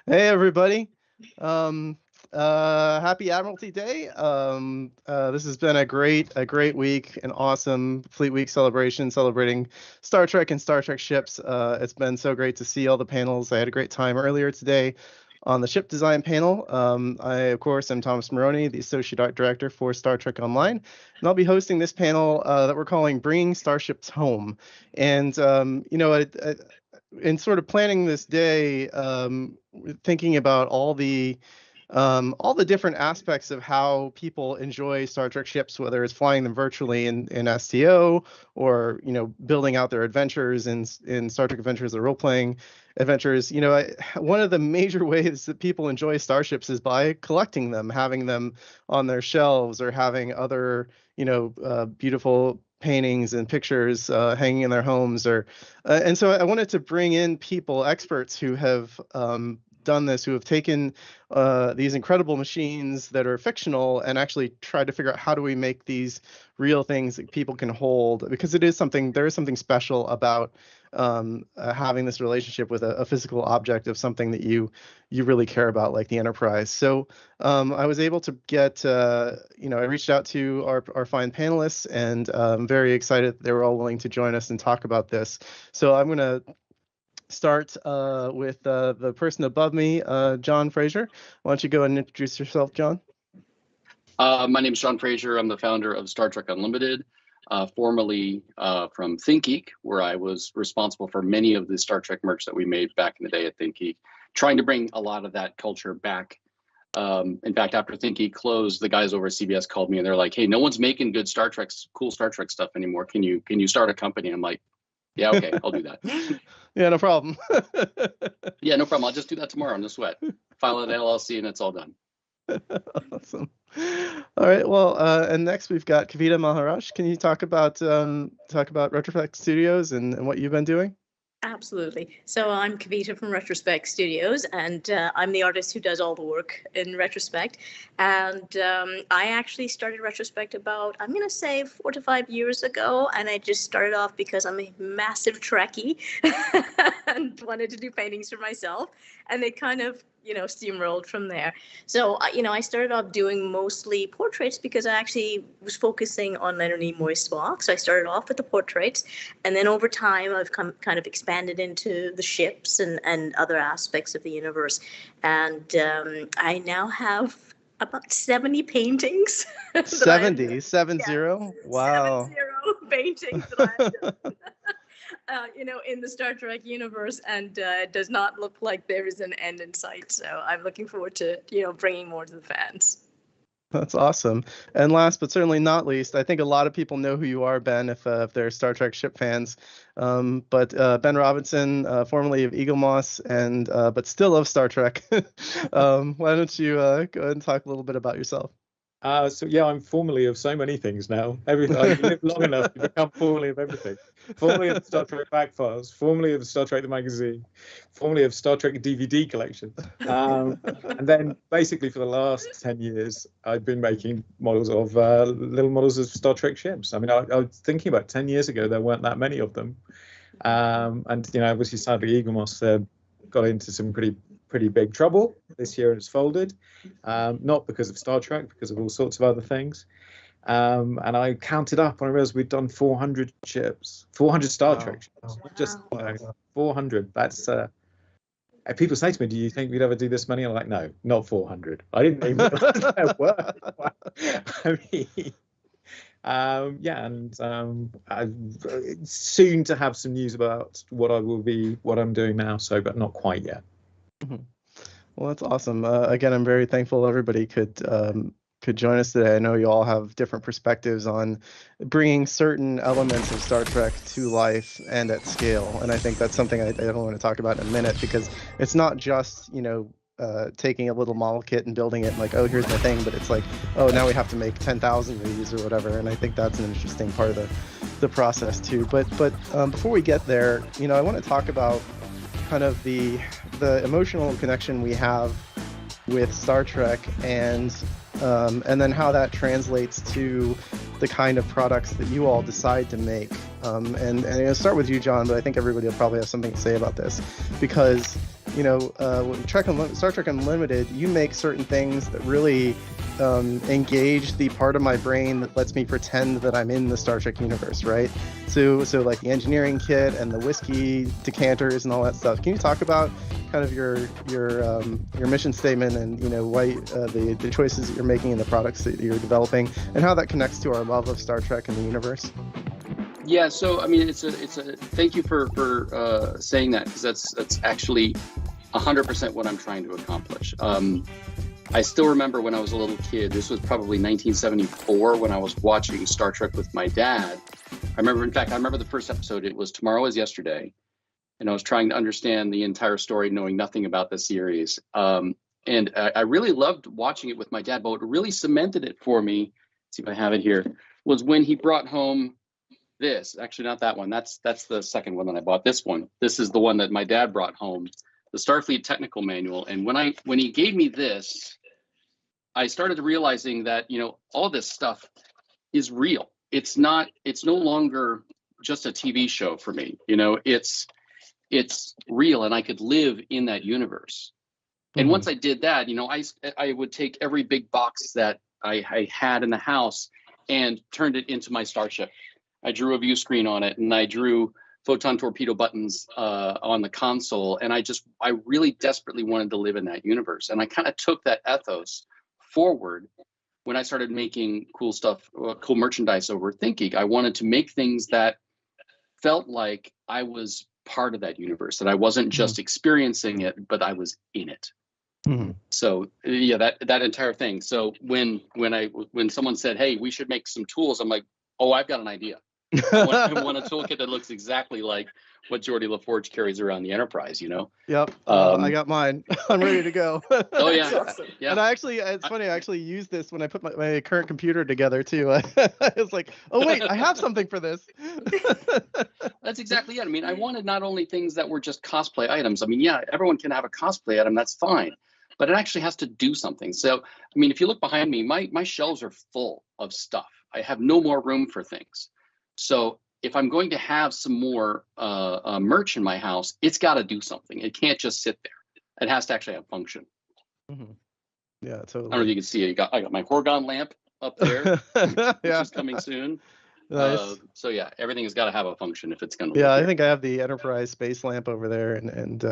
Hey everybody. Um, Happy Admiralty Day. This has been a great week, an awesome Fleet Week celebration celebrating Star Trek and Star Trek ships. It's been so great to see all the panels. I had a great time earlier today on the ship design panel. I, of course, am Thomas Marrone, the Associate Art Director for Star Trek Online, and I'll be hosting this panel that we're calling Bringing Starships Home. And, in sort of planning this day, thinking about all the different aspects of how people enjoy Star Trek ships, whether it's flying them virtually in STO or building out their adventures in Star Trek Adventures or role playing adventures. One of the major ways that people enjoy starships is by collecting them, having them on their shelves, or having other beautiful paintings and pictures hanging in their homes, and so I wanted to bring in people, experts who have done this, who have taken these incredible machines that are fictional and actually tried to figure out how do we make these real things that people can hold, because there is something special about having this relationship with a physical object of something that you really care about, like the Enterprise. So I was able to get, I reached out to our fine panelists, and I'm very excited that they were all willing to join us and talk about this. So I'm going to start with the person above me, John Frazier. Why don't you go and introduce yourself, John? My name is John Frazier. I'm the founder of Star Trek Unlimited, formerly from ThinkGeek, where I was responsible for many of the Star Trek merch that we made back in the day at ThinkGeek, trying to bring a lot of that culture back. In fact, after ThinkGeek closed, the guys over at CBS called me and they're like, "Hey, no one's making good cool Star Trek stuff anymore. Can you start a company?" I'm like, "Yeah, okay, I'll do that." Yeah, no problem. Yeah, no problem. I'll just do that tomorrow, no sweat. File an LLC and it's all done. Awesome. All right. Well, and next we've got Kavita Maharaj. Can you talk about Retrospect Studios and what you've been doing? Absolutely. So I'm Kavita from Retrospect Studios, and I'm the artist who does all the work in Retrospect. And I actually started Retrospect about, I'm going to say 4 to 5 years ago. And I just started off because I'm a massive Trekkie and wanted to do paintings for myself. And they kind of, steamrolled from there. So, I started off doing mostly portraits because I actually was focusing on Leonard Nimoy's Spock. So I started off with the portraits. And then over time, I've kind of expanded into the ships and other aspects of the universe. And I now have about 70 paintings. 70? 70? Yeah, Wow. 70 paintings that I've done. In the Star Trek universe, and it does not look like there is an end in sight. So I'm looking forward to, bringing more to the fans. That's awesome. And last but certainly not least, I think a lot of people know who you are, Ben, if they're Star Trek ship fans. But Ben Robinson, formerly of Eaglemoss, and but still of Star Trek. Why don't you go ahead and talk a little bit about yourself? I'm formerly of so many things now. Everything. You live long enough to become formerly of everything. Formerly of the Star Trek Back Files, formerly of Star Trek the magazine, formerly of Star Trek DVD collection. And then basically for the last 10 years, I've been making models of little models of Star Trek ships. I mean, I was thinking about 10 years ago, there weren't that many of them. And obviously, sadly, Eaglemoss got into some pretty big trouble this year, and it's folded, not because of Star Trek, because of all sorts of other things. And I counted up, and I realized we'd done 400 ships, 400 Star Trek ships, just 400. That's people say to me, "Do you think we'd ever do this many?" I'm like, "No, not 400. I didn't even realize there were." I mean, I'm soon to have some news about what I'm doing now. So, but not quite yet. Mm-hmm. Well, that's awesome. Again, I'm very thankful everybody could join us today. I know you all have different perspectives on bringing certain elements of Star Trek to life and at scale, and I think that's something I don't want to talk about in a minute, because it's not just taking a little model kit and building it and like, oh, here's my thing, but it's like, oh, now we have to make 10,000 of these or whatever, and I think that's an interesting part of the process too. But before we get there, I want to talk about kind of the emotional connection we have with Star Trek, and then how that translates to the kind of products that you all decide to make. And I'll start with you, John, but I think everybody will probably have something to say about this, because with Star Trek Unlimited, you make certain things that really engage the part of my brain that lets me pretend that I'm in the Star Trek universe, right? So like the engineering kit and the whiskey decanters and all that stuff. Can you talk about kind of your mission statement and why the choices that you're making and the products that you're developing and how that connects to our love of Star Trek and the universe? Yeah, so I mean, it's a thank you for saying that, because that's actually 100% what I'm trying to accomplish. I still remember when I was a little kid. This was probably 1974 when I was watching Star Trek with my dad. I remember the first episode. It was Tomorrow Is Yesterday, and I was trying to understand the entire story, knowing nothing about the series. And I really loved watching it with my dad. But what really cemented it for me, let's see if I have it here, was when he brought home this. Actually, not that one. That's the second one that I bought. This one. This is the one that my dad brought home, the Starfleet Technical Manual. And when he gave me this, I started realizing that all this stuff is real. It's no longer just a TV show for me. It's real, and I could live in that universe. And once I did that, I would take every big box that I had in the house and turned it into my starship. I drew a view screen on it, and I drew photon torpedo buttons on the console. And I really desperately wanted to live in that universe. And I kind of took that ethos forward when I started making cool stuff, cool merchandise over ThinkGeek. I wanted to make things that felt like I was part of that universe, that I wasn't just experiencing it, but I was in it. So yeah, that entire thing. So when someone said, "Hey, we should make some tools," I'm like, "Oh, I've got an idea. I want a toolkit that looks exactly like what Geordi LaForge carries around the Enterprise." Yep. I got mine. I'm ready to go. Oh yeah. Awesome. Yeah. And it's funny, I actually used this when I put my current computer together too. I was like, oh wait, I have something for this. That's exactly it. I mean, I wanted not only things that were just cosplay items. I mean, yeah, everyone can have a cosplay item, that's fine, but it actually has to do something. So, I mean, if you look behind me, my shelves are full of stuff. I have no more room for things. So if I'm going to have some more merch in my house, it's got to do something. It can't just sit there. It has to actually have function. Yeah, totally. I don't know if you can see it. I got my Horgon lamp up there, which is coming soon. Nice. So yeah, everything has got to have a function if it's going to. Yeah, I think I have the Enterprise space lamp over there and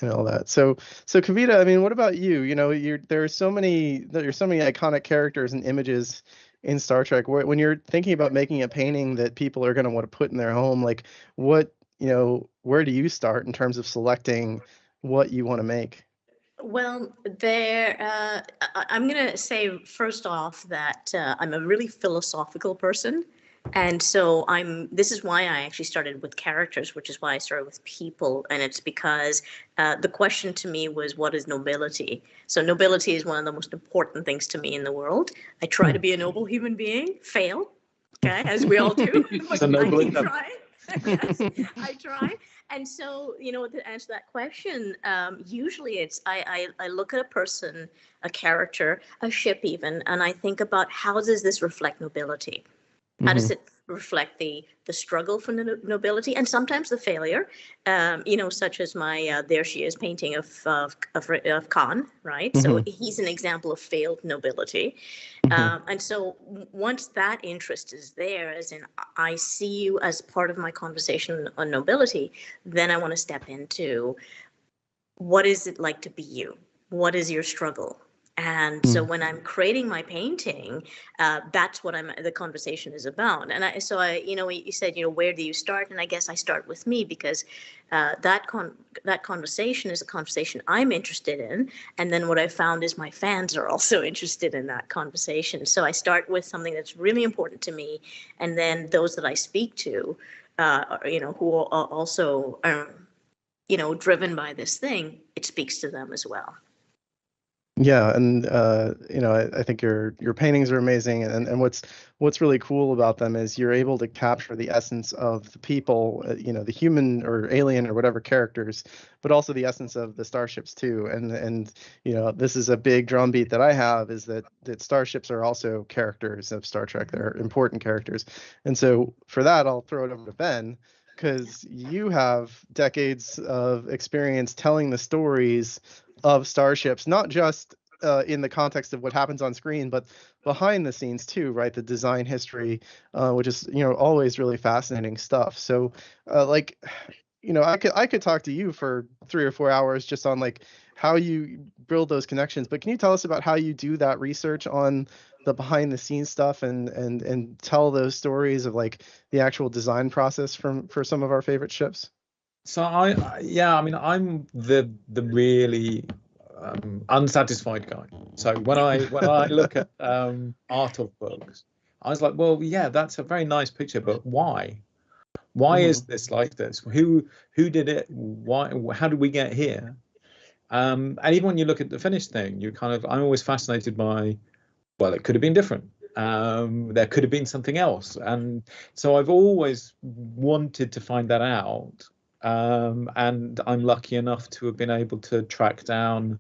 all that. So Kavita, I mean, what about you? There are so many iconic characters and images in Star Trek. When you're thinking about making a painting that people are going to want to put in their home, like where do you start in terms of selecting what you want to make? Well, I'm going to say first off that I'm a really philosophical person. And so this is why I actually started with characters, which is why I started with people. And it's because the question to me was, what is nobility? So nobility is one of the most important things to me in the world. I try to be a noble human being, fail, okay, as we all do. It's a noble income. Yes, I try. And so, to answer that question, usually it's I look at a person, a character, a ship even, and I think about how does this reflect nobility? How does it reflect the struggle for nobility and sometimes the failure?Ch as my There She Is painting of Khan, right? So he's an example of failed nobility. And so once that interest is there, as in I see you as part of my conversation on nobility, then I want to step into what is it like to be you? What is your struggle? And so when I'm creating my painting, that's what the conversation is about. And you said, where do you start? And I guess I start with me because that conversation is a conversation I'm interested in. And then what I found is my fans are also interested in that conversation. So I start with something that's really important to me. And then those that I speak to, who are also, driven by this thing, it speaks to them as well. Yeah, and I think your paintings are amazing, and what's really cool about them is you're able to capture the essence of the people, the human or alien or whatever characters, but also the essence of the starships too. And this is a big drumbeat that I have, is that starships are also characters of Star Trek. They're important characters, and so for that I'll throw it over to Ben. because you have decades of experience telling the stories of starships, not just in the context of what happens on screen, but behind the scenes too, right? The design history, which is always really fascinating stuff. So, like, I could talk to you for 3 or 4 hours just on like how you build those connections. But can you tell us about how you do that research on the behind the scenes stuff and tell those stories of like the actual design process for some of our favorite ships? So I mean, I'm the really unsatisfied guy. So when I look at art of books, I was like, well, yeah, that's a very nice picture, but why? Why is this like this? Who did it? Why? How did we get here? And even when you look at the finished thing, I'm always fascinated by, well, it could have been different. There could have been something else, and so I've always wanted to find that out. And I'm lucky enough to have been able to track down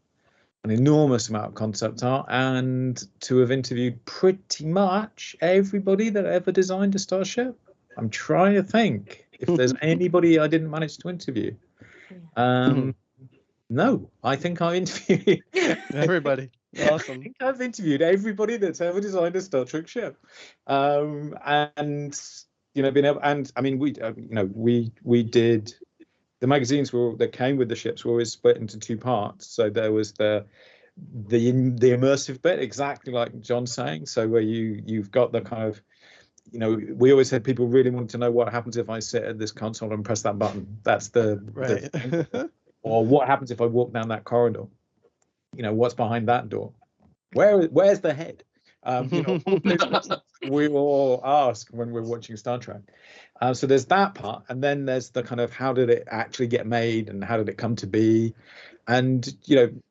an enormous amount of concept art and to have interviewed pretty much everybody that ever designed a starship. I'm trying to think if there's anybody I didn't manage to interview. No, I think I interviewed everybody. Awesome. I think I've interviewed everybody that's ever designed a Star Trek ship, and being able, and I mean, we did the magazines that came with the ships were always split into two parts. So there was the immersive bit, exactly like John's saying. So where you've got the kind of, we always said people really want to know what happens if I sit at this console and press that button. That's right. Or what happens if I walk down that corridor? What's behind that door? Where's the head? We all ask when we're watching Star Trek. So there's that part, and then there's the kind of how did it actually get made and how did it come to be, and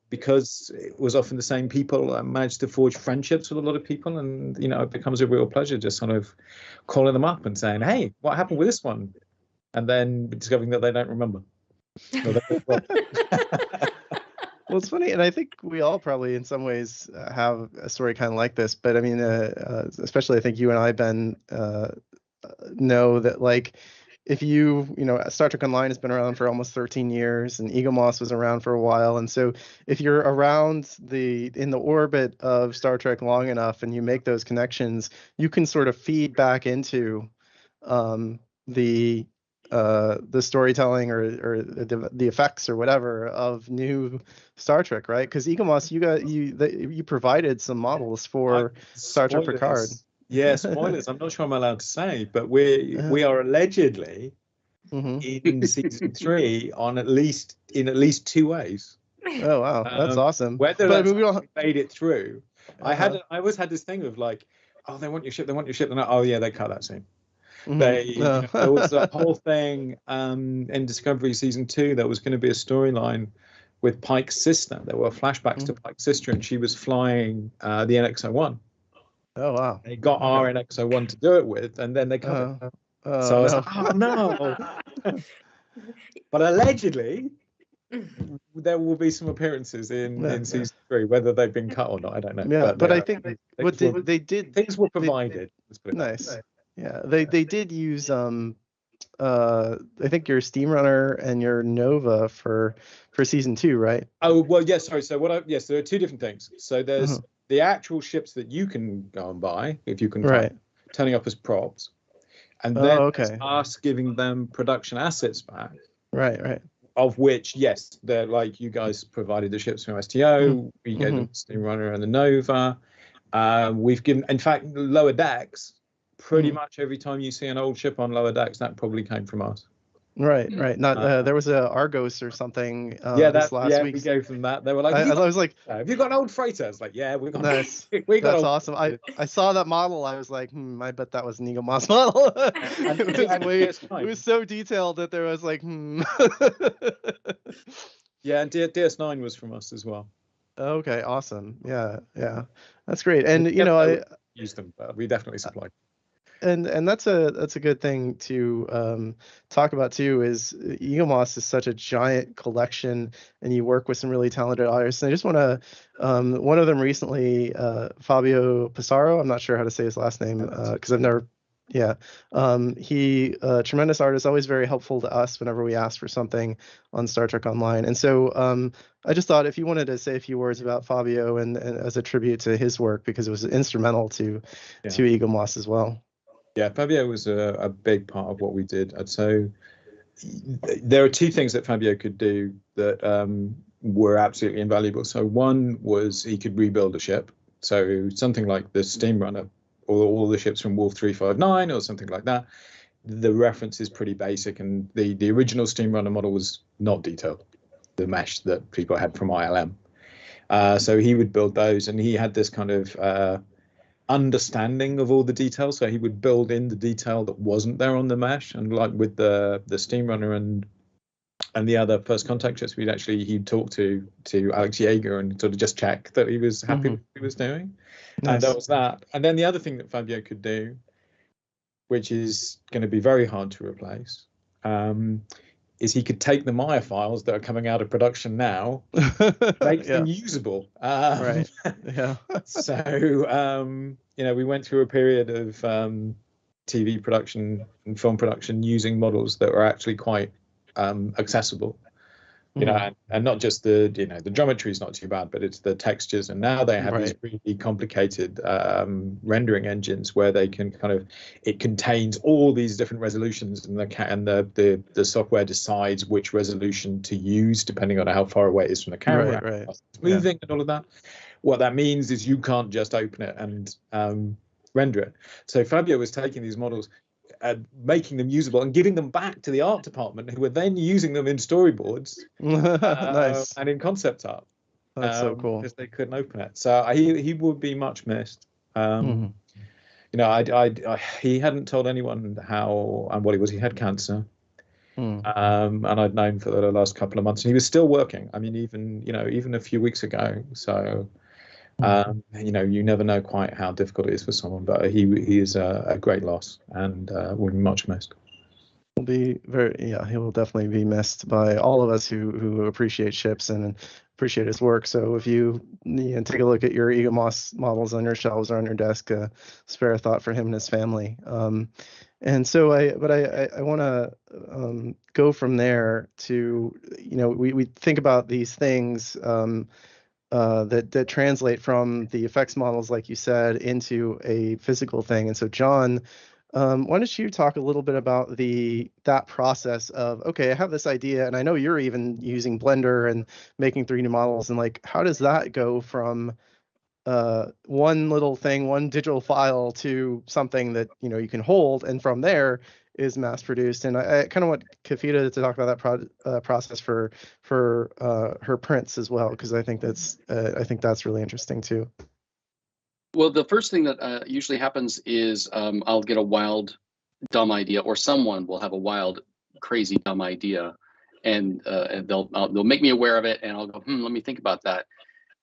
because it was often the same people, I managed to forge friendships with a lot of people, and it becomes a real pleasure just sort of calling them up and saying, hey, what happened with this one, and then discovering that they don't remember. Well, it's funny, and I think we all probably in some ways have a story kind of like this, but I mean, especially I think you and I, Ben, know that like if Star Trek Online has been around for almost 13 years and Eaglemoss was around for a while, and so if you're around in the orbit of Star Trek long enough and you make those connections, you can sort of feed back into the storytelling or the effects or whatever of new Star Trek, right? Because Eaglemoss, you provided some models for Star Trek Picard. Yeah, spoilers. I'm not sure I'm allowed to say, but we are allegedly in season 3 in at least 2 ways. Oh wow, that's awesome. Whether that's made it through, I always had this thing of like, oh, they want your ship, and oh yeah, they cut that scene. There was a whole thing in Discovery season 2 that was going to be a storyline with Pike's sister. There were flashbacks to Pike's sister, and she was flying the NX-01. Oh wow! They got our NX-01 to do it with, and then they cut it. So I was like, oh no! But allegedly, there will be some appearances in season 3, whether they've been cut or not, I don't know. Yeah, but I think they did. Things were provided. Nice. Yeah, they did use I think your Steam Runner and your Nova for season 2, right? Oh well, yes. Sorry. So so there are two different things. So there's the actual ships that you can go and buy if you can find, turning up as props, and then us giving them production assets back. Right. Of which, yes, they're like you guys provided the ships from STO. We gave them the Steam Runner and the Nova. We've given, in fact, Lower Decks. Pretty much every time you see an old ship on Lower Decks, that probably came from us. Right. Not there was a Argos or something. This last week. We gave them that. They were like, I was like, have you got an old freighter? It's like, yeah, we got. Nice. We got. That's awesome. I saw that model. I was like, I bet that was an Eaglemoss model. It was so detailed that there was like, Yeah, and DS9 was from us as well. Okay, awesome. Yeah, that's great. And I used them, but we definitely supplied. And that's a good thing to talk about too. Is Eaglemoss is such a giant collection, and you work with some really talented artists. And I just want to one of them recently, Fabio Passaro. I'm not sure how to say his last name because I've never Yeah. He tremendous artist, always very helpful to us whenever we ask for something on Star Trek Online. And so I just thought if you wanted to say a few words about Fabio and as a tribute to his work, because it was instrumental to Eaglemoss as well. Yeah, Fabio was a big part of what we did. And so there are two things that Fabio could do that were absolutely invaluable. So one was he could rebuild a ship. So something like the Steam Runner, or all the ships from Wolf 359 or something like that. The reference is pretty basic, and the original Steam Runner model was not detailed, the mesh that people had from ILM. So he would build those, and he had this kind of understanding of all the details. So he would build in the detail that wasn't there on the mesh, and like with the Steam Runner and the other First Contact ships, he'd talk to Alex Yeager and sort of just check that he was happy with what he was doing. Nice. And that was that. And then the other thing that Fabio could do, which is going to be very hard to replace, is he could take the Maya files that are coming out of production now, make them usable. Right. Yeah. So, we went through a period of TV production and film production using models that were actually quite accessible. And not just the geometry is not too bad, but it's the textures. And now they have these really complicated rendering engines where they can it contains all these different resolutions, and the software decides which resolution to use depending on how far away it is from the camera, right. It's moving and all of that. What that means is you can't just open it and render it. So Fabio was taking these models, making them usable and giving them back to the art department, who were then using them in storyboards Nice. and in concept art. That's so cool, because they couldn't open it. So he would be much missed. He hadn't told anyone how and what he was. He had cancer, and I'd known for the last couple of months, and he was still working. I mean, even a few weeks ago. So you never know quite how difficult it is for someone, but he is a great loss and will be much missed. Will be he will definitely be missed by all of us who appreciate ships and appreciate his work. So if you take a look at your Eaglemoss models on your shelves or on your desk, spare a thought for him and his family. And so I want to go from there to we think about these things that translate from the effects models, like you said, into a physical thing. And so, John, why don't you talk a little bit about that process of, okay, I have this idea, and I know you're even using Blender and making 3D models, and like, how does that go from one little thing, one digital file, to something that you can hold, and from there is mass produced? And I kind of want Kavita to talk about that process for her prints as well, because I think that's really interesting too. Well, the first thing that usually happens is I'll get a wild, dumb idea, or someone will have a wild, crazy, dumb idea, and they'll make me aware of it, and I'll go, let me think about that.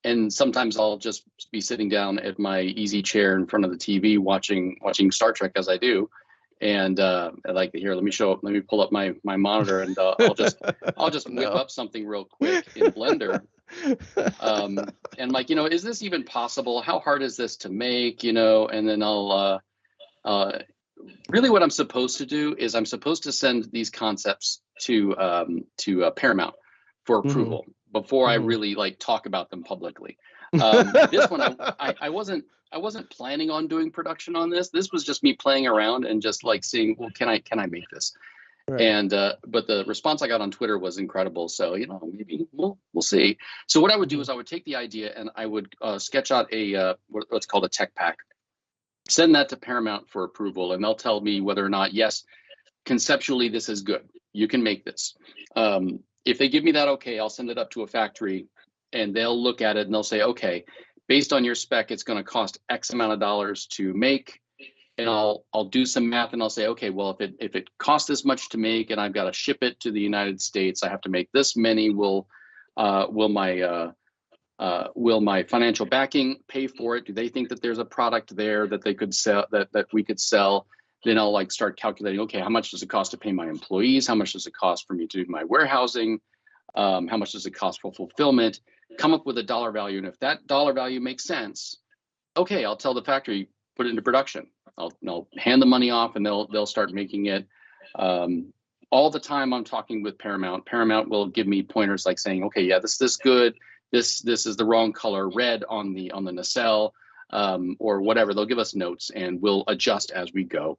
And sometimes I'll just be sitting down at my easy chair in front of the TV watching Star Trek, as I do. And I like to hear. Let me pull up my monitor, and I'll just whip up something real quick in Blender. And like, is this even possible? How hard is this to make? And then I'll really what I'm supposed to do is I'm supposed to send these concepts to Paramount for approval before I really talk about them publicly. This one I wasn't planning on doing production on this. This was just me playing around and just seeing, well, can I make this? Right. And but the response I got on Twitter was incredible. So maybe we'll see. So what I would do is I would take the idea and I would sketch out a what's called a tech pack, send that to Paramount for approval, and they'll tell me whether or not, yes, conceptually this is good, you can make this. If they give me that okay, I'll send it up to a factory, and they'll look at it and they'll say, okay, based on your spec, it's going to cost X amount of dollars to make. And I'll do some math and I'll say, okay, well, if it costs this much to make and I've got to ship it to the United States, I have to make this many. Will my financial backing pay for it? Do they think that there's a product there that they could sell, that we could sell? Then I'll start calculating, okay, how much does it cost to pay my employees? How much does it cost for me to do my warehousing? How much does it cost for fulfillment? Come up with a dollar value. And if that dollar value makes sense, okay, I'll tell the factory, put it into production. I'll hand the money off, and they'll start making it. All the time I'm talking with Paramount. Paramount will give me pointers like saying, okay, yeah, this is good. This is the wrong color, red on the nacelle, or whatever. They'll give us notes, and we'll adjust as we go.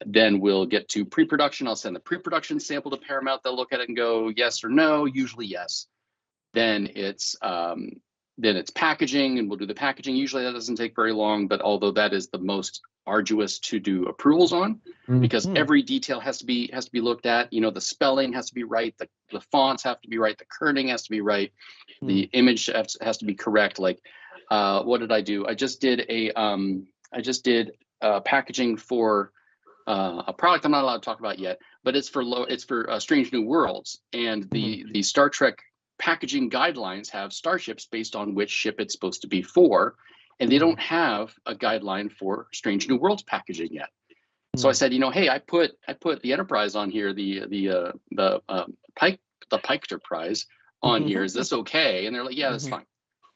Then we'll get to pre-production. I'll send the pre-production sample to Paramount. They'll look at it and go yes or no. Usually yes. Then it's packaging, and we'll do the packaging. Usually that doesn't take very long, but although that is the most arduous to do approvals on, because every detail has to be looked at. You know, the spelling has to be right, the fonts have to be right, the kerning has to be right, the image has to be correct. Like, what did I do? I just did packaging for a product I'm not allowed to talk about yet, but it's for Strange New Worlds, and the Star Trek packaging guidelines have Starships based on which ship it's supposed to be for, and they don't have a guideline for Strange New Worlds packaging yet. So I said, you know, hey, I put the Enterprise on here, the Piker prize on here. Is this okay? And they're like, yeah, that's fine.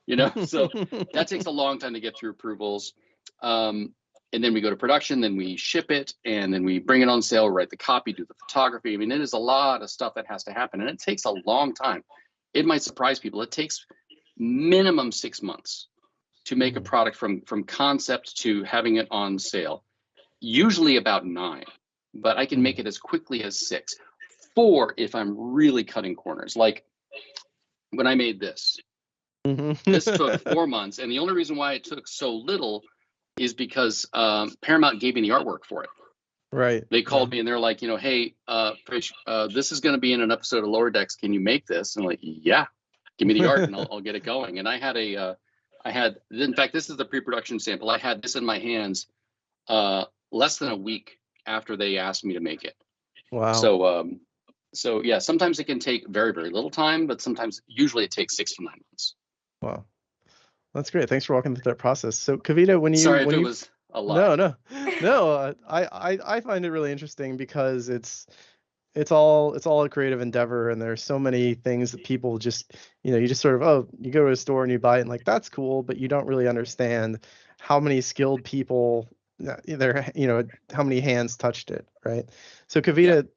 You know, so that takes a long time to get through approvals. And then we go to production, then we ship it, and then we bring it on sale, write the copy, do the photography. I mean, it is a lot of stuff that has to happen, and it takes a long time. It might surprise people. It takes minimum 6 months to make a product from concept to having it on sale. Usually about 9, but I can make it as quickly as 6. 4 if I'm really cutting corners. Like when I made this, this took 4 months, and the only reason why it took so little is because Paramount gave me the artwork for it. Right. They called me and they're like, you know, hey, Fish, this is going to be in an episode of Lower Decks. Can you make this? And I'm like, yeah, give me the art and I'll get it going. And I had in fact, this is the pre-production sample. I had this in my hands less than a week after they asked me to make it. Wow. So yeah, sometimes it can take very, very little time, but usually it takes 6 to 9 months. Wow. That's great. Thanks for walking through that process. So Kavita, Sorry if it was a lot. No. I find it really interesting because it's all a creative endeavor, and there's so many things that people just, you know, you just sort of, you go to a store and you buy it and like, that's cool, but you don't really understand how many skilled people there, you know, how many hands touched it, right? So Kavita,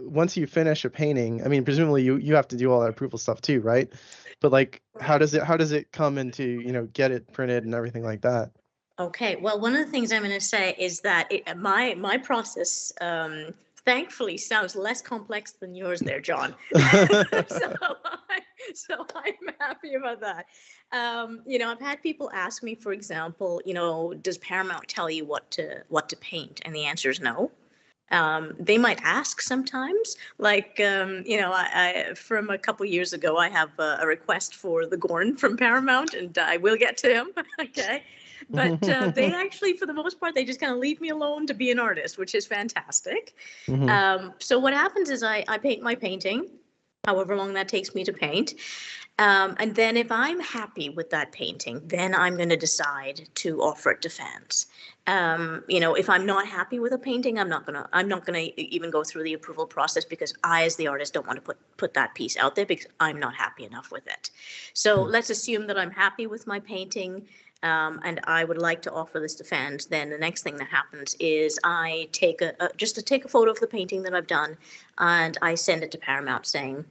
once you finish a painting, I mean, presumably you have to do all that approval stuff too, right? But like, how does it come into, you know, get it printed and everything like that? Okay, well, one of the things I'm going to say is that my process thankfully sounds less complex than yours there, John. So I'm happy about that. You know, I've had people ask me, for example, you know, does Paramount tell you what to paint? And the answer is no. They might ask sometimes, like, you know, I from a couple years ago, I have a request for the Gorn from Paramount, and I will get to him. Okay. But they actually, for the most part, they just kind of leave me alone to be an artist, which is fantastic. So what happens is I paint my painting, however long that takes me to paint. And then if I'm happy with that painting, then I'm going to decide to offer it to fans. You know, if I'm not happy with a painting, I'm not gonna even go through the approval process, because I, as the artist, don't want to put that piece out there because I'm not happy enough with it. So let's assume that I'm happy with my painting, and I would like to offer this to fans. Then the next thing that happens is I take take a photo of the painting that I've done, and I send it to Paramount saying,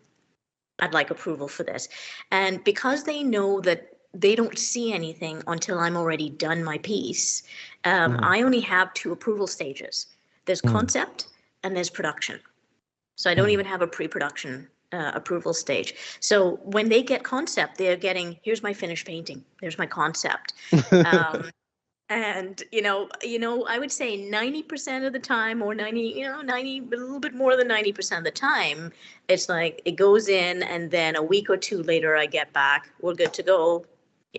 I'd like approval for this. And because they know that they don't see anything until I'm already done my piece, I only have 2 approval stages. There's concept and there's production. So I don't even have a pre-production approval stage. So when they get concept, they're getting, here's my finished painting, there's my concept. And, you know, I would say 90% of the time, or 90, a little bit more than 90% of the time, it's like it goes in, and then a week or 2 later, I get back, we're good to go.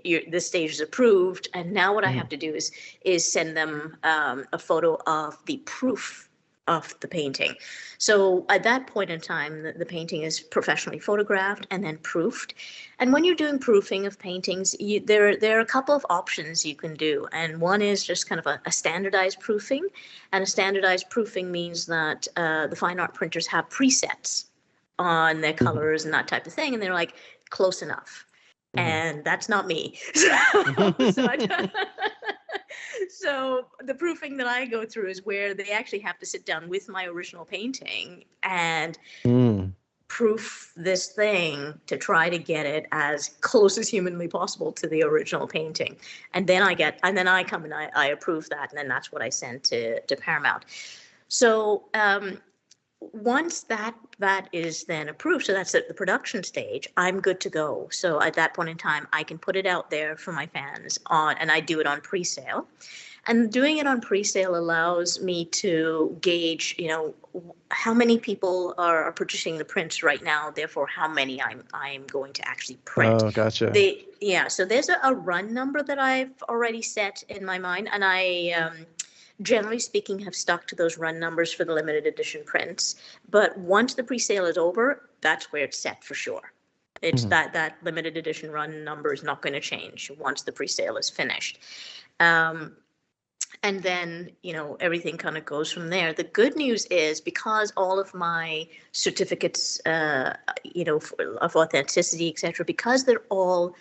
This stage is approved. And now what I have to do is send them a photo of the proof of the painting. So at that point in time, the painting is professionally photographed and then proofed. And when you're doing proofing of paintings, there are a couple of options you can do. And one is just kind of a standardized proofing. And a standardized proofing means that the fine art printers have presets on their colors and that type of thing. And they're like, close So the proofing that I go through is where they actually have to sit down with my original painting and proof this thing to try to get it as close as humanly possible to the original painting. And then I come and I approve that, and then that's what I send to Paramount. So once that is then approved, so that's at the production stage, I'm good to go. So at that point in time, I can put it out there for my fans and I do it on pre-sale. And doing it on pre-sale allows me to gauge, how many people are purchasing the prints right now, therefore how many I'm going to actually print. Oh, gotcha. So there's a run number that I've already set in my mind, and I generally speaking have stuck to those run numbers for the limited edition prints. But once the pre-sale is over, that's where it's set for sure. It's that limited edition run number is not going to change once the pre-sale is finished. And then, everything kind of goes from there. The good news is, because all of my certificates, of authenticity, etc., because they're all,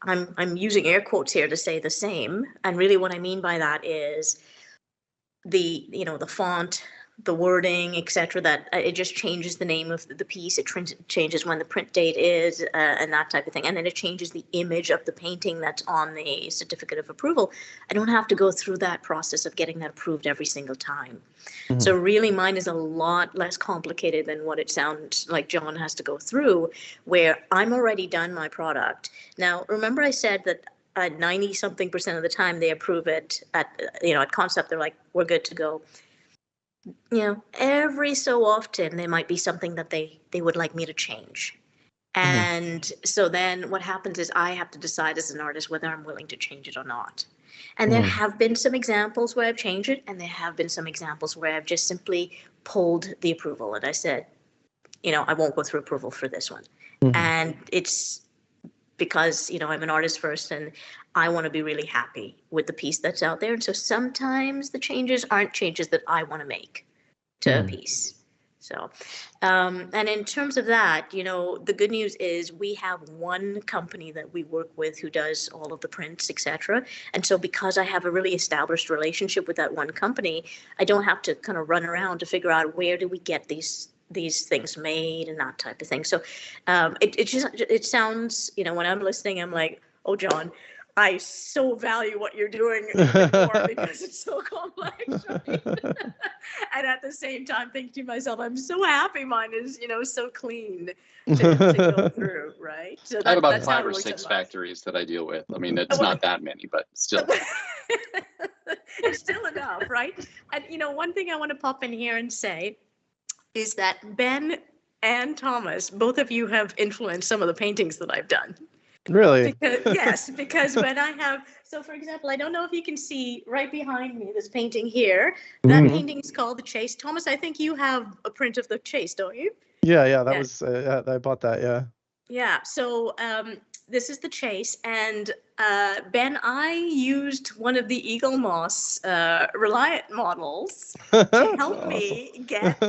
I'm using air quotes here to say the same. And really what I mean by that is the font, the wording, etc., that it just changes the name of the piece. It changes when the print date is and that type of thing. And then it changes the image of the painting that's on the certificate of approval. I don't have to go through that process of getting that approved every single time. So really mine is a lot less complicated than what it sounds like John has to go through, where I'm already done my product. Now, remember I said that 90-something% of the time they approve it at concept, they're like, we're good to go. Every so often there might be something that they would like me to change. And so then what happens is I have to decide as an artist whether I'm willing to change it or not. And there have been some examples where I've changed it, and there have been some examples where I've just simply pulled the approval. And I said, I won't go through approval for this one. And it's because, I'm an artist first, and I want to be really happy with the piece that's out there. And so sometimes the changes aren't changes that I want to make to a piece. So, and in terms of that, the good news is we have one company that we work with who does all of the prints, etc. And so because I have a really established relationship with that one company, I don't have to kind of run around to figure out where do we get these things made and that type of thing. So it sounds, when I'm listening, I'm like, oh, John, I so value what you're doing more because it's so complex, right? And at the same time, think to myself, I'm so happy mine is, so clean to go through, right? So I have about 5 or 6 factories that I deal with. I mean, it's not that many, but still. It's still enough, right? And, one thing I want to pop in here and say is that Ben and Thomas, both of you have influenced some of the paintings that I've done. Really? Because when I have, so for example, I don't know if you can see right behind me, this painting here, that painting is called The Chase. Thomas, I think you have a print of The Chase, don't you? Yeah, that was, I bought that, yeah. Yeah, so this is The Chase, and Ben, I used one of the Eaglemoss Reliant models to help me get,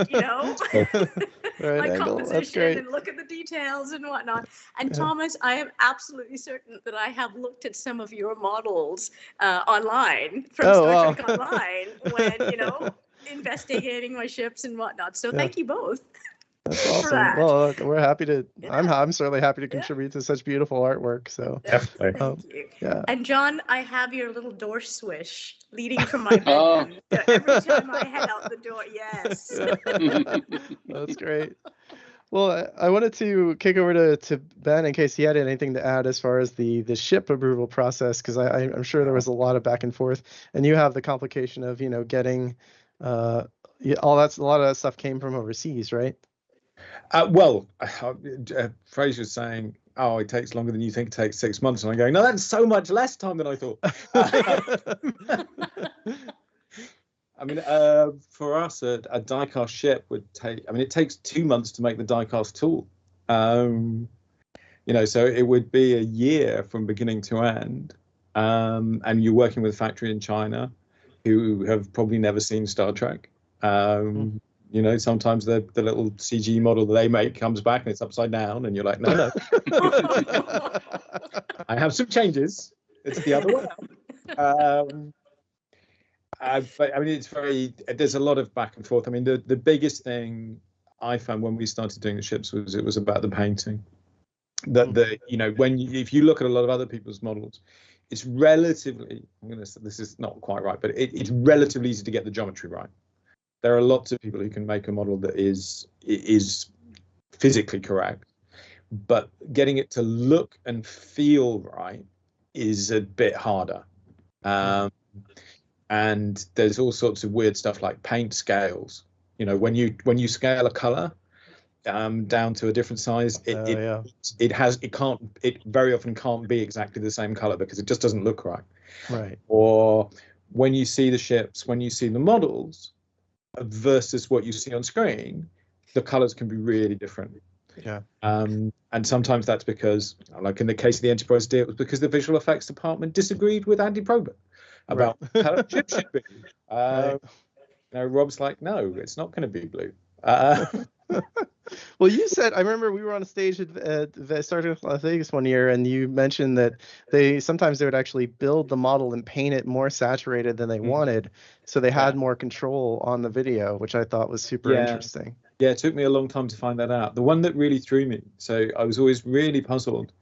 my composition and look at the details and whatnot. And Thomas, I am absolutely certain that I have looked at some of your models online from Star Trek Online when, investigating my ships and whatnot. So thank you both. That's awesome. Well, look, we're happy to. I'm certainly happy to contribute to such beautiful artwork. So definitely. Thank you. Yeah. And John, I have your little door swish leading from my bedroom. Every time I head out the door, yes. That's great. Well, I wanted to kick over to Ben in case he had anything to add as far as the ship approval process, because I'm sure there was a lot of back and forth, and you have the complication of getting a lot of that stuff came from overseas, right? Frazier's saying, oh, it takes longer than you think. It takes 6 months. And I'm going, no, that's so much less time than I thought. I mean, for us, a die-cast ship would take, it takes 2 months to make the die-cast tool. So it would be a year from beginning to end. And you're working with a factory in China who have probably never seen Star Trek. Sometimes the little CG model that they make comes back and it's upside down, and you're like, no. I have some changes. It's the other way. But I mean, there's a lot of back and forth. I mean, the biggest thing I found when we started doing the ships was it was about the painting. That if you look at a lot of other people's models, it's relatively, this is not quite right, but it's relatively easy to get the geometry right. There are lots of people who can make a model that is physically correct, but getting it to look and feel right is a bit harder. And there's all sorts of weird stuff like paint scales. When you scale a color down to a different size, it very often can't be exactly the same color because it just doesn't look right. Right. Or when you see the ships, when you see the models versus what you see on screen, the colors can be really different. Yeah. And sometimes that's because, like in the case of the Enterprise D, it was because the visual effects department disagreed with Andy Probert about how the ship should be. Rob's like, no, it's not going to be blue. Well, you said, I remember we were on a stage at Star Trek Las Vegas one year, and you mentioned that sometimes they would actually build the model and paint it more saturated than they wanted, so they had more control on the video, which I thought was super interesting. Yeah, it took me a long time to find that out. The one that really threw me, so I was always really puzzled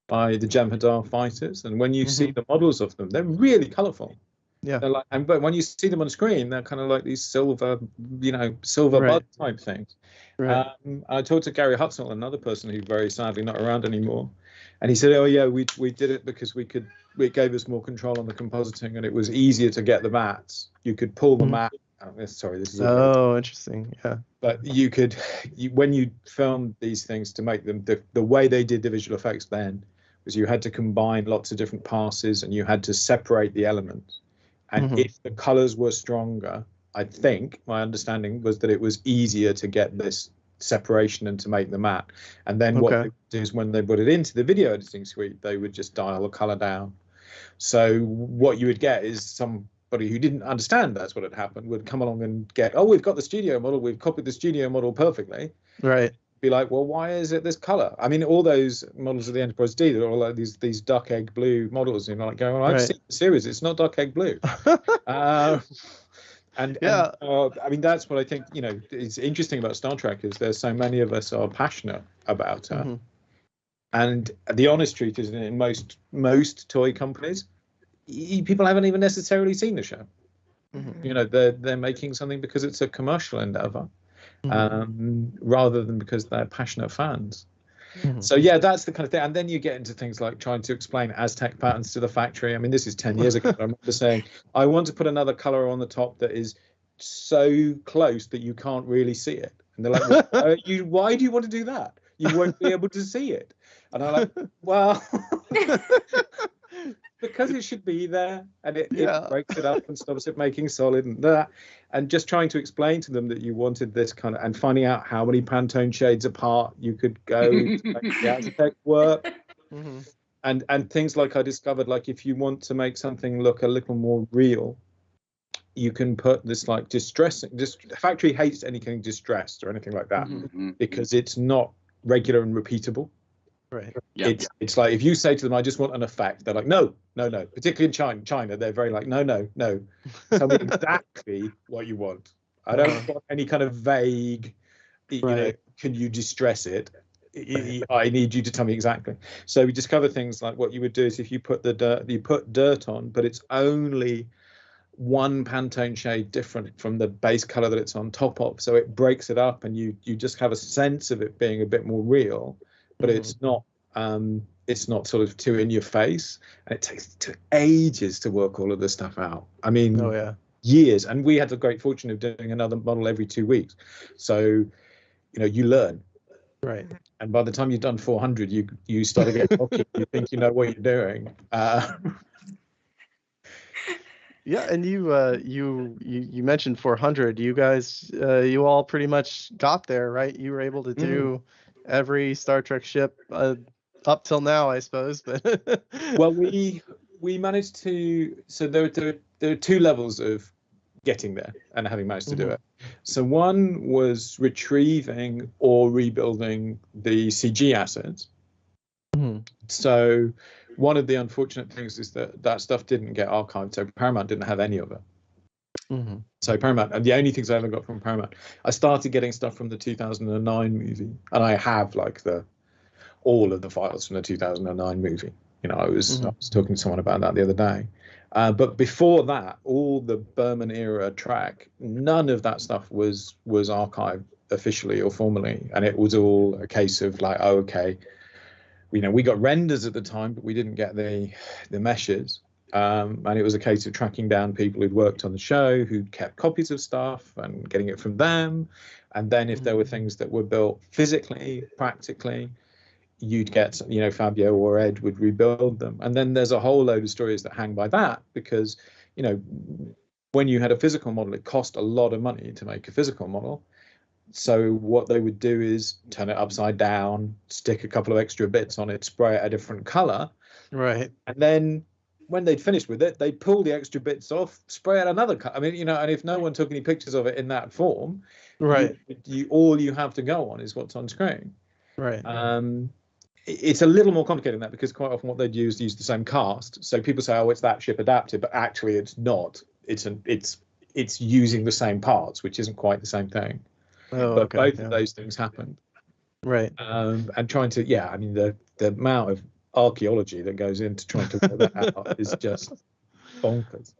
by the Jem'Hadar fighters, and when you see the models of them, they're really colourful. Yeah. They're but when you see them on screen, they're kind of like these silver bud type things. Right. I talked to Gary Hutzel, another person who's very sadly not around anymore, and he said, "Oh yeah, we did it because it gave us more control on the compositing, and it was easier to get the mats. You could pull the mat." Sorry, this is. Interesting. Yeah. But when you filmed these things to make them, the way they did the visual effects then was you had to combine lots of different passes and you had to separate the elements. And if the colors were stronger, I think my understanding was that it was easier to get this separation and to make the matte. And then what they would do is when they put it into the video editing suite, they would just dial the color down. So what you would get is somebody who didn't understand that's what had happened would come along and get, oh, we've got the studio model, we've copied the studio model perfectly. Right. Be like, well, why is it this color? I mean, all those models of the Enterprise D, they're all like these duck egg blue models, and you're like going, well, I've seen the series, it's not duck egg blue. I mean, that's what I think, it's interesting about Star Trek is there's so many of us are passionate about her. And the honest truth is in most toy companies, people haven't even necessarily seen the show. They're making something because it's a commercial endeavor. Rather than because they're passionate fans. So yeah, that's the kind of thing. And then you get into things like trying to explain Aztec patterns to the factory. I mean, this is 10 years ago. I remember saying, I want to put another color on the top that is so close that you can't really see it. And they're like, why do you want to do that? You won't be able to see it. And I'm like, well, because it should be there, and it breaks it up and stops it making solid and that. And just trying to explain to them that you wanted this kind of, and finding out how many Pantone shades apart you could go to make the Aztec work. And things like I discovered, like if you want to make something look a little more real, you can put this like distressing. The factory hates anything distressed or anything like that because it's not regular and repeatable. Right. It's like if you say to them, I just want an effect, they're like, no. Particularly in China, they're very like, no. Tell me exactly what you want. I don't want any kind of vague, can you distress it? I need you to tell me exactly. So we discover things like what you would do is if you put dirt on, but it's only one Pantone shade different from the base color that it's on top of. So it breaks it up and you just have a sense of it being a bit more real. But it's not sort of too in your face, and it takes ages to work all of this stuff out. I mean, years. And we had the great fortune of doing another model every 2 weeks, so you learn. Right. And by the time you've done 400, you start to get cocky. You think you know what you're doing. Yeah, and you mentioned 400. You guys, you all pretty much got there, right? You were able to do every Star Trek ship up till now, I suppose. But well, we managed to. So there are two levels of getting there and having managed to do it. So one was retrieving or rebuilding the CG assets. So one of the unfortunate things is that stuff didn't get archived, so Paramount didn't have any of it. Mhm. So Paramount, and the only things I ever got from Paramount, I started getting stuff from the 2009 movie, and I have like all of the files from the 2009 movie. You know, I was talking to someone about that the other day. But before that, all the Berman era track, none of that stuff was archived officially or formally, and it was all a case of like, oh, okay, you know, we got renders at the time, but we didn't get the meshes. And it was a case of tracking down people who'd worked on the show, who'd kept copies of stuff and getting it from them. And then if there were things that were built physically, practically, you'd get, you know, Fabio or Ed would rebuild them. And then there's a whole load of stories that hang by that, because, you know, when you had a physical model, it cost a lot of money to make a physical model. So what they would do is turn it upside down, stick a couple of extra bits on it, spray it a different color. Right. And then when they'd finished with it, they'd pull the extra bits off, spray it another color. I mean, you know, and if no one took any pictures of it in that form, Right. you all you have to go on is what's on screen. Right. It's a little more complicated than that, because quite often what they'd use the same cast. So people say, oh, it's that ship adapted, but actually it's not. It's using the same parts, which isn't quite the same thing. Oh, But okay. both Yeah. of those things happened. Right. And trying to, I mean, the amount of archaeology that goes into trying to work that out is just bonkers.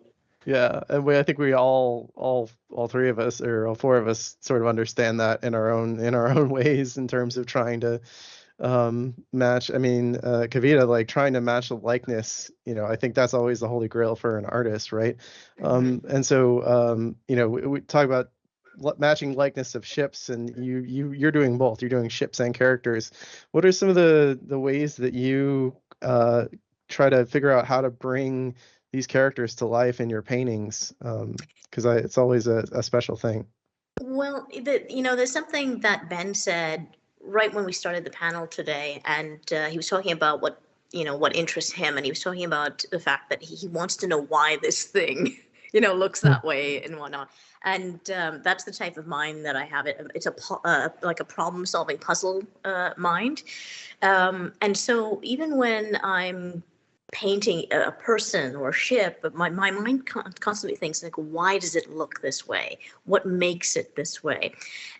Yeah, and I think we all three of us, or all four of us, sort of understand that in our own ways, in terms of trying to match. I mean, Kavita, like trying to match the likeness, you know, I think that's always the holy grail for an artist, right? And so you know, we talk about matching likeness of ships, and you're doing both. You're doing ships and characters. What are some of the ways that you try to figure out how to bring these characters to life in your paintings? Because it's always a special thing. Well, you know, there's something that Ben said right when we started the panel today, and he was talking about what interests him, and he was talking about the fact that he wants to know why this thing, you know, looks that way and whatnot. And that's the type of mind that I have. It's like a problem-solving puzzle mind. And so even when I'm painting a person or a ship, but my mind constantly thinks, like, why does it look this way? What makes it this way?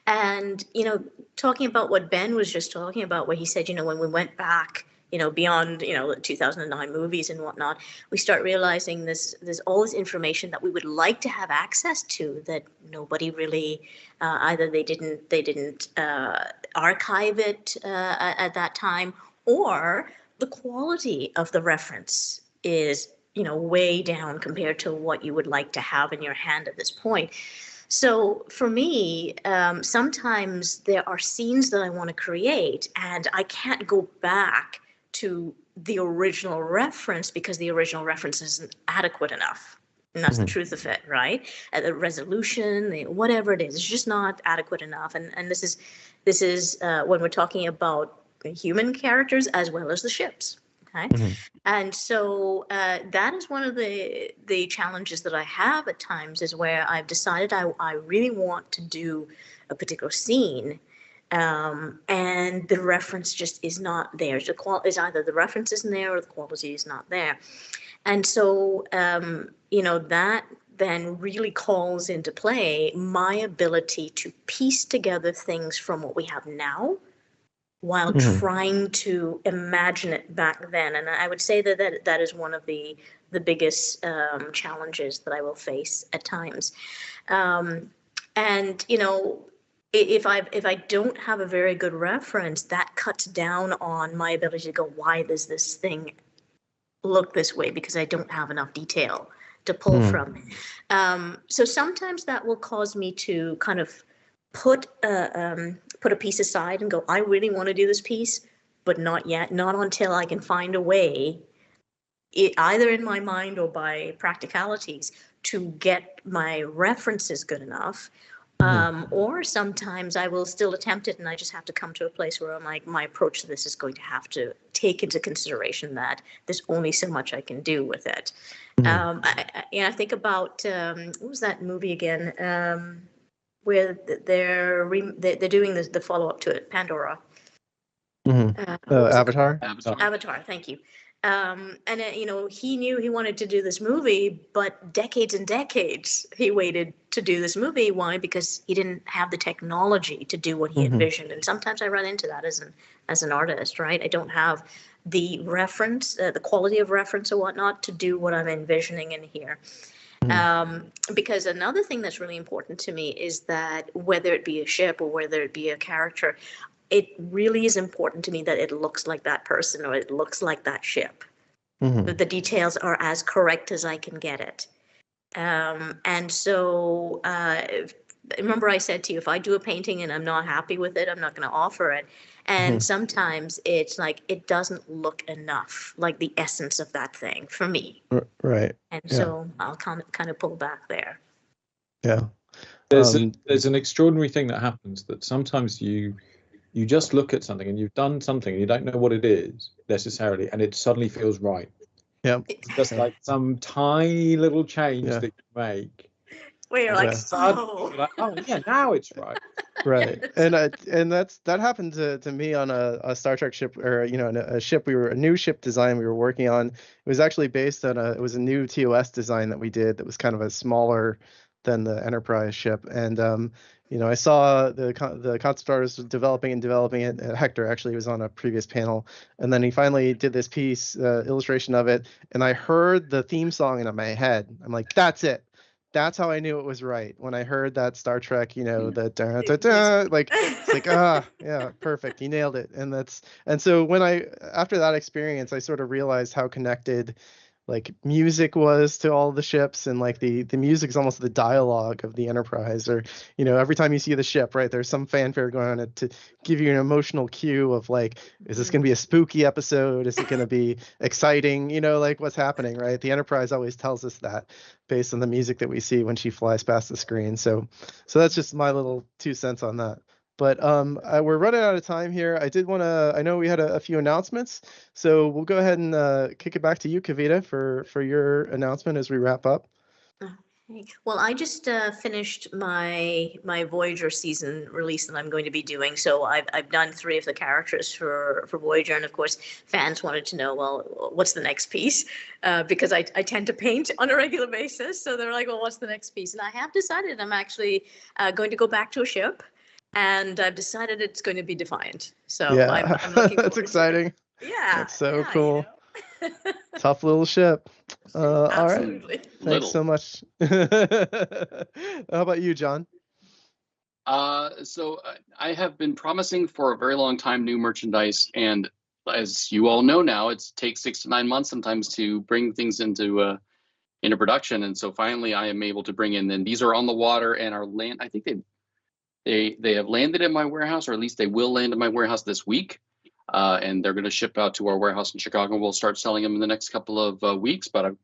And, you know, talking about what Ben was just talking about, where he said, you know, when we went back, you know, beyond, you know, the 2009 movies and whatnot, we start realizing there's all this information that we would like to have access to that nobody really, either they didn't archive it at that time, or the quality of the reference is, you know, way down compared to what you would like to have in your hand at this point. So for me, sometimes there are scenes that I want to create, and I can't go back to the original reference because the original reference isn't adequate enough. And that's the truth of it, right? The resolution, whatever it is, it's just not adequate enough. And this is when we're talking about human characters as well as the ships. Okay. And so that is one of the challenges that I have at times, is where I've decided I really want to do a particular scene, and the reference just is not there. It's either the reference isn't there or the quality is not there. And so, you know, that then really calls into play my ability to piece together things from what we have now, while trying to imagine it back then. And I would say that is one of the biggest challenges that I will face at times. And, you know, if I don't have a very good reference, that cuts down on my ability to go, why does this thing look this way? Because I don't have enough detail to pull from. So sometimes that will cause me to kind of put a piece aside and go, I really want to do this piece, but not yet, not until I can find a way, either in my mind or by practicalities, to get my references good enough. Or sometimes I will still attempt it, and I just have to come to a place where my approach to this is going to have to take into consideration that there's only so much I can do with it. I think about, what was that movie again? Where they're doing the follow-up to it, Pandora. Avatar? Avatar, thank you. And he knew he wanted to do this movie, but decades and decades he waited to do this movie. Why? Because he didn't have the technology to do what he envisioned. And sometimes I run into that as an artist, right? I don't have the reference, the quality of reference or whatnot to do what I'm envisioning in here. Because another thing that's really important to me is that whether it be a ship or whether it be a character, it really is important to me that it looks like that person or it looks like that ship. That the details are as correct as I can get it. And so remember I said to you, if I do a painting and I'm not happy with it, I'm not going to offer it. And sometimes it's like it doesn't look enough like the essence of that thing for me. Right. And so I'll kind of pull back there. Yeah. There's an extraordinary thing that happens, that sometimes you just look at something and you've done something and you don't know what it is necessarily, and it suddenly feels right. Yeah. It's just like some tiny little change that you make. Where you're like, oh yeah, now it's right. Right. And that happened to me on a Star Trek ship, or a ship a new ship design we were working on. It was actually based on it was a new TOS design that we did that was kind of a smaller than the Enterprise ship. And I saw the concept artist developing it. Hector actually was on a previous panel, and then he finally did this piece, illustration of it, and I heard the theme song in my head. I'm like, that's it. That's how I knew it was right. When I heard that Star Trek, the da, da, da, like it's like, yeah, perfect. You nailed it. And so after that experience, I sort of realized how connected like music was to all the ships, and like the music is almost the dialogue of the Enterprise. Or every time you see the ship, right, there's some fanfare going on to give you an emotional cue of like, is this going to be a spooky episode? Is it going to be exciting? Like what's happening, right? The Enterprise always tells us that based on the music that we see when she flies past the screen. So that's just my little 2 cents on that. But we're running out of time here. I know we had a few announcements, so we'll go ahead and kick it back to you, Kavita, for your announcement as we wrap up. Well, I just finished my Voyager season release that I'm going to be doing. So I've done 3 of the characters for Voyager, and of course, fans wanted to know, well, what's the next piece? Because I tend to paint on a regular basis, so they're like, well, what's the next piece? And I have decided I'm actually going to go back to a ship. And I've decided it's going to be Defiant. So yeah, I'm looking that's exciting. Yeah, that's so cool. Tough little ship. All right. Thanks so much. How about you, John? So I have been promising for a very long time new merchandise, and as you all know now, it takes 6 to 9 months sometimes to bring things into production. And so finally, I am able to bring in. And these are on the water and are land. I think they have landed in my warehouse, or at least they will land in my warehouse this week. And they're going to ship out to our warehouse in Chicago. We'll start selling them in the next couple of weeks. But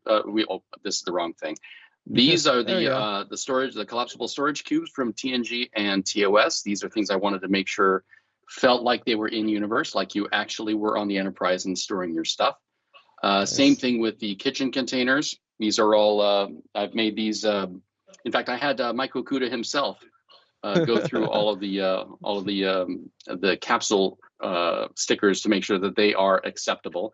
this is the wrong thing. These are the collapsible storage cubes from TNG and TOS. These are things I wanted to make sure felt like they were in universe, like you actually were on the Enterprise and storing your stuff. Nice. Same thing with the kitchen containers. These are all I've made these. In fact, I had Mike Okuda himself go through all of the capsule stickers to make sure that they are acceptable.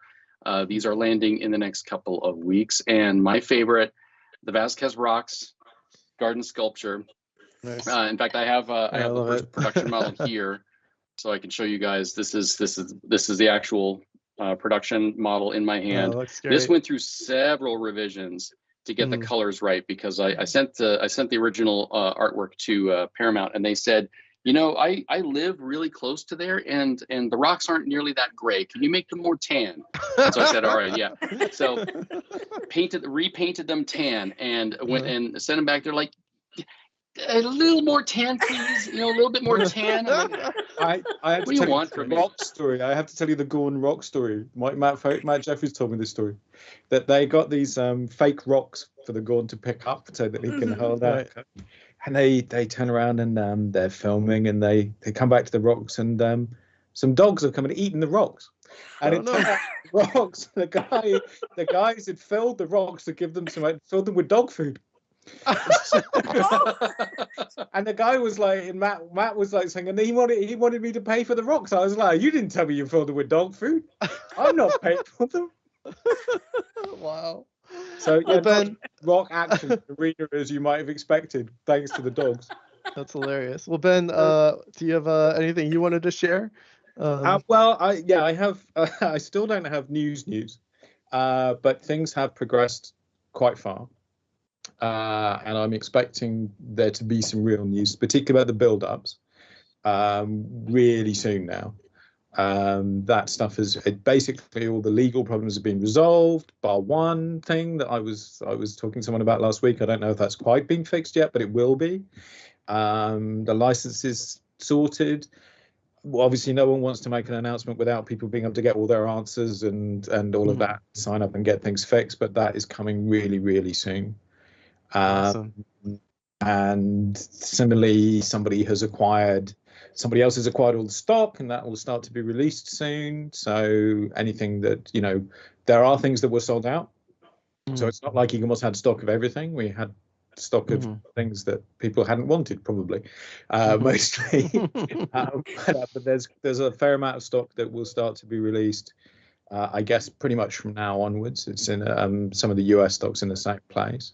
These are landing in the next couple of weeks. And my favorite, the Vasquez Rocks garden sculpture. Nice. In fact, I have the first production model here, so I can show you guys. This is the actual production model in my hand. This went through several revisions to get the colors right, because I sent the original artwork to Paramount, and they said, I live really close to there, and the rocks aren't nearly that gray. Can you make them more tan? So I said, all right, yeah. So repainted them tan, and went and sent them back. They're like, a little more tan, please. A little bit more tan. I have to tell you the rock story. I have to tell you the Gorn rock story. Matt Jeffries told me this story, that they got these fake rocks for the Gorn to pick up so that he can hold out. Right. And they turn around and they're filming, and they come back to the rocks, and some dogs have come and eaten the rocks. And it turned out rocks. The guys had filled the rocks to give them filled them with dog food. And the guy was like, and Matt was like saying, and he wanted me to pay for the rocks. I was like, you didn't tell me you filled them with dog food. I'm not paying for them. Wow. So yeah, Well, Ben, not rock action arena as you might have expected, thanks to the dogs. that's hilarious. Well, Ben, do you have anything you wanted to share? Well, I have. I still don't have news, but things have progressed quite far, and I'm expecting there to be some real news, particularly about the build-ups, really soon now. That stuff is basically all the legal problems have been resolved, bar one thing that I was talking to someone about last week. I don't know if that's quite been fixed yet, but it will be. The license is sorted. Well, obviously, no one wants to make an announcement without people being able to get all their answers and all of that, sign up and get things fixed. But that is coming really, really soon. Awesome. And similarly, somebody else has acquired all the stock, and that will start to be released soon. So anything that, there are things that were sold out. So it's not like Eaglemoss had stock of everything. We had stock of things that people hadn't wanted, probably, mostly. But there's a fair amount of stock that will start to be released, I guess, pretty much from now onwards. It's in some of the US stocks in the same place.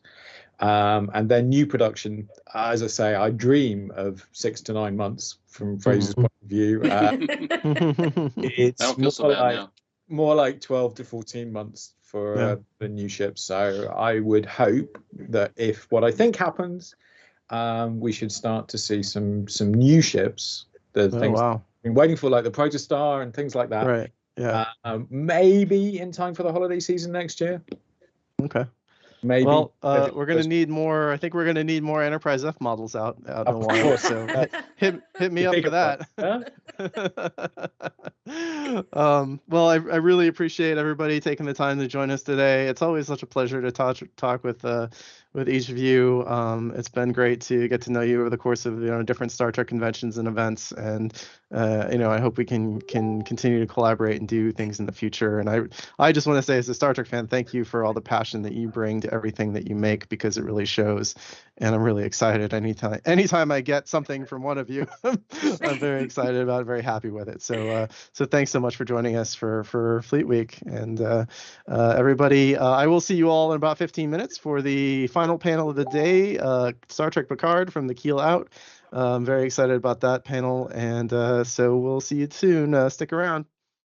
And then new production, as I say, I dream of 6 to 9 months from Fraser's point of view. It's I don't feel so bad now. more like 12 to 14 months for the new ship. So I would hope that if what I think happens, we should start to see some new ships. The things wow. I've been waiting for, like the Protostar and things like that. Right. Yeah. Maybe in time for the holiday season next year. Okay. Maybe. Well, we're going to need more. I think we're going to need more Enterprise F models out in a while. So hit me up for that. Well, I really appreciate everybody taking the time to join us today. It's always such a pleasure to talk with each of you. It's been great to get to know you over the course of different Star Trek conventions and events, and I hope we can continue to collaborate and do things in the future. And I just want to say, as a Star Trek fan, thank you for all the passion that you bring to everything that you make, because it really shows. And I'm really excited anytime I get something from one of you. I'm very excited about it, very happy with it. So thanks so much for joining us for Fleet Week. And everybody, I will see you all in about 15 minutes for the final panel of the day, Star Trek Picard from the Keel Out. I'm very excited about that panel, and so we'll see you soon. Stick around.